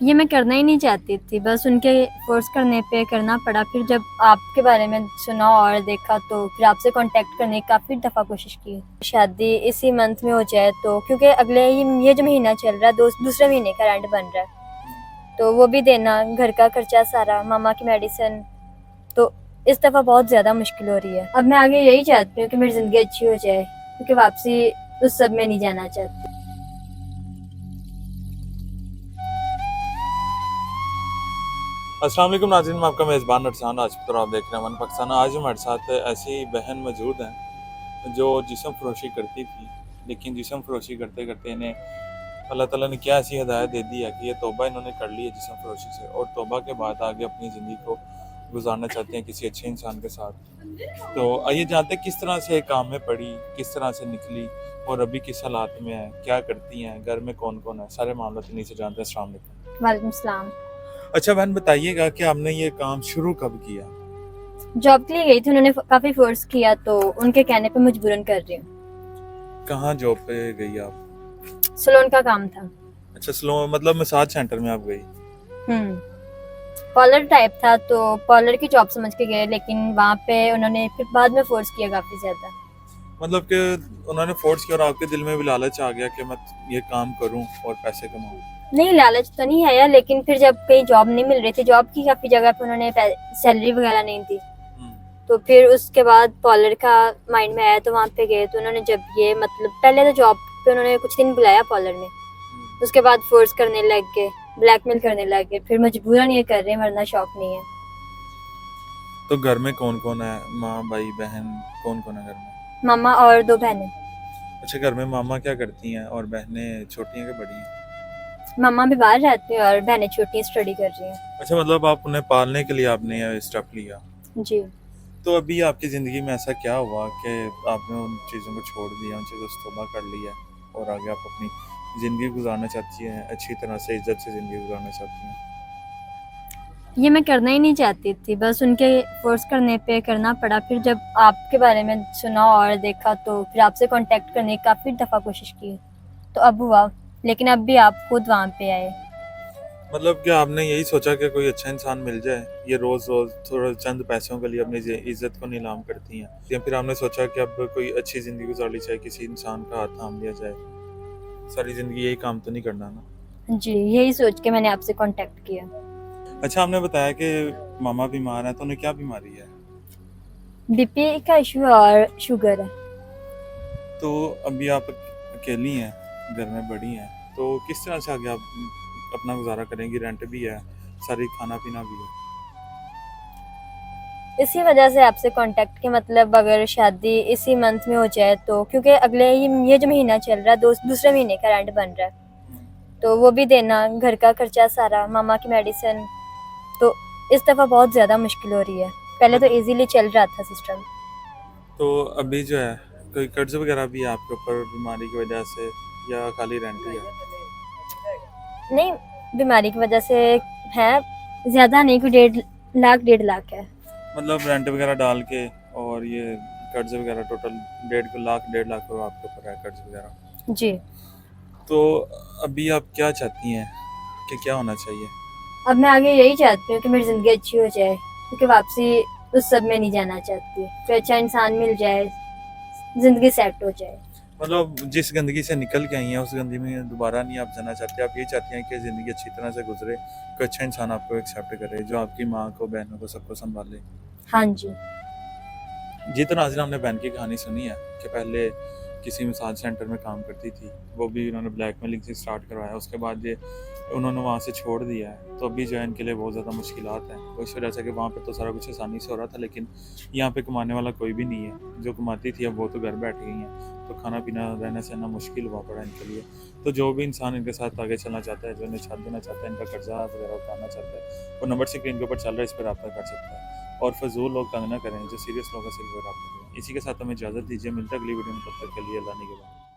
ये मैं करना ही नहीं चाहती थी, बस उनके फ़ोर्स करने पे करना पड़ा। फिर जब आपके बारे में सुना और देखा तो फिर आपसे कॉन्टैक्ट करने की काफ़ी दफ़ा कोशिश की। शादी इसी मंथ में हो जाए तो, क्योंकि अगले ये जो महीना चल रहा है दूसरे महीने का रेंट बन रहा है, तो वो भी देना, घर का खर्चा सारा, मामा की मेडिसिन, तो इस दफ़ा बहुत ज़्यादा मुश्किल हो रही है। अब मैं आगे यही चाहती हूँ कि मेरी ज़िंदगी अच्छी हो जाए, क्योंकि वापसी उस सब में नहीं जाना चाहती। अस्सलाम वालेकुम नाज़रीन, मैं आपका मेज़बान अरसान राजपूत और आप देख रहे हैं वन पाकिस्तान। आज हमारे साथ ऐसी बहन मौजूद हैं जो जिस्म फ़रोशी करती थी, लेकिन जिस्म फ़रोशी करते करते इन्हें अल्लाह ताला ने क्या ऐसी हिदायत दे दी है कि ये तौबा इन्होंने कर ली है जिस्म फ़रोशी से, और तौबा के बाद आगे अपनी ज़िंदगी को गुजारना चाहते हैं किसी अच्छे इंसान के साथ। तो आइए जानते हैं किस तरह से काम में पड़ी, किस तरह से निकली और अभी किस हालात में है, क्या करती हैं, घर में कौन कौन है, सारे मामला इन्हीं से जानते हैं। अस्सलाम वालेकुम। वालेकुम सलाम। अच्छा बहन, बताइएगा कि आपने ये काम शुरू कब किया? जॉब के लिए गई थी, उन्होंने काफ़ी फ़ोर्स किया तो उनके कहने पे मजबूरन कर रही हूँ। कहाँ जॉब पे गई आप? सैलून का काम था। अच्छा, स्लो मतलब मसाज सेंटर में आप गई? पार्लर टाइप था, तो पार्लर की जॉब समझ के गए, लेकिन वहाँ पे उन्होंने फिर बाद में फ़ोर्स किया काफ़ी ज़्यादा। मतलब कि उन्होंने फोर्स किया और आपके दिल में भी लालच आ गया कि मैं ये काम करूं और पैसे कमाऊं? नहीं, लालच तो नहीं है यार, लेकिन फिर जब कहीं जॉब नहीं मिल रही थी, जॉब की काफ़ी जगह पे उन्होंने सैलरी वगैरह नहीं दी, तो फिर उसके बाद पार्लर का माइंड में आया, तो वहाँ पे गए। तो उन्होंने जब ये मतलब पहले तो जॉब पे उन्होंने कुछ दिन बुलाया पार्लर में, उसके बाद फोर्स करने लग गए, ब्लैकमेल करने लग गए, फिर मजबूरन ये कर रहे हैं, वरना शौक नहीं है। तो घर में कौन कौन है? माँ, भाई, बहन, कौन कौन है घर में? मामा और दो बहनें। अच्छा, घर में मामा क्या करती हैं और बहनें छोटी हैं कि बड़ी हैं? मामा भी बाहर रहती हैं और बहनें छोटी स्टडी कर रही हैं। अच्छा, मतलब आप उन्हें पालने के लिए आपने ये स्टेप लिया। जी। तो अभी आपकी ज़िंदगी में ऐसा क्या हुआ कि आपने उन चीज़ों को छोड़ दिया, उन चीज़ों से तौबा कर लिया और आगे आप अपनी ज़िंदगी गुजारना चाहती हैं, अच्छी तरह से इज्जत से ज़िंदगी गुजारना चाहती हैं? ये मैं करना ही नहीं चाहती थी, बस उनके फोर्स करने पे करना पड़ा। फिर जब आपके बारे में सुना और देखा तो फिर आपसे कांटेक्ट करने की काफ़ी दफ़ा कोशिश की, तो अब हुआ, लेकिन अब भी आप खुद वहाँ पे आए। मतलब क्या आपने यही सोचा कि कोई अच्छा इंसान मिल जाए, ये रोज़ रोज़ थोड़ा चंद पैसों के लिए अपनी इज्जत को नीलाम करती हैं, या फिर आपने सोचा कि अब कोई अच्छी ज़िंदगी गुजार ली जाए, किसी इंसान का हाथ थाम लिया जाए? सारी ज़िंदगी यही काम तो नहीं करना ना। जी, यही सोच के मैंने आपसे कांटेक्ट किया। अच्छा, आपने बताया कि मामा बीमार हैं, तो उन्हें क्या बीमारी है? बीपी का इशू और शुगर है। तो अभी आप अकेली हैं, घर में बड़ी हैं, तो किस तरह से आगे आप अपना गुजारा करेंगी? रेंट भी है, सारी खाना पीना भी है। इसी वजह से आपसे कांटेक्ट के, मतलब अगर शादी इसी मंथ में हो जाए तो, क्योंकि अगले ये जो महीना चल रहा है दूसरे महीने का रेंट बन रहा है, तो वो भी देना, घर का खर्चा सारा, मामा की मेडिसिन, तो इस दफ़ा बहुत ज़्यादा मुश्किल हो रही है। पहले तो मतलब इजीली चल रहा था सिस्टम। तो अभी जो है कोई कर्ज वगैरह भी है आपके ऊपर बीमारी की वजह से, या खाली रेंट ही है? नहीं, बीमारी की वजह से है, ज़्यादा नहीं, कोई 1.5 लाख 1.5 लाख है। मतलब रेंट वगैरह डाल के और ये कर्ज वगैरह टोटल 1.5 लाख 1.5 लाख रुपये आपके ऊपर है कर्ज वगैरह। जी। तो अभी आप क्या चाहती हैं कि क्या होना चाहिए? अब मैं आगे यही चाहती हूँ कि मेरी ज़िंदगी अच्छी हो जाए, क्योंकि वापसी उस सब में नहीं जाना चाहती, कोई अच्छा इंसान मिल जाए, ज़िंदगी सेट हो जाए। मतलब जिस गंदगी से निकल के आई हैं उस गंदगी में दोबारा नहीं आप जाना चाहते, आप ये चाहती हैं कि ज़िंदगी अच्छी तरह से गुजरे, कोई अच्छा इंसान आपको एक्सेप्ट करे जो आपकी माँ को, बहनों को, सबको संभाले। हाँ जी। जी, तो नाज़रीन, हमने बहन की कहानी सुनी है कि पहले किसी मसाज सेंटर में काम करती थी, वो भी उन्होंने ब्लैकमेलिंग से स्टार्ट करवाया, उसके बाद ये उन्होंने वहाँ से छोड़ दिया है, तो अभी जो है इनके लिए बहुत ज़्यादा मुश्किलात हैं। तो इस वजह से कि वहाँ पे तो सारा कुछ आसानी से हो रहा था, लेकिन यहाँ पे कमाने वाला कोई भी नहीं है, जो कमाती थी अब वो तो घर बैठ गई हैं, तो खाना पीना रहना सहना मुश्किल हुआ पड़ा इनके लिए। तो जो भी इंसान इनके साथ आगे चलना चाहता है, जो इन्हें साथ देना चाहता है, इनका कर्जा वगैरह उतारना चाहता है, वो नंबर स्क्रीन के ऊपर चल रहा है, इस पर रब्ता कर सकता है। और फजूल लोग तंग ना करें, जो सीरियस लोग हैं सिर्फ रब्ता करें। इसी के साथ हमें इजाज़त दीजिए, मिलते हैं अगली वीडियो में, तब तक के लिए अल्लाह निगहबान।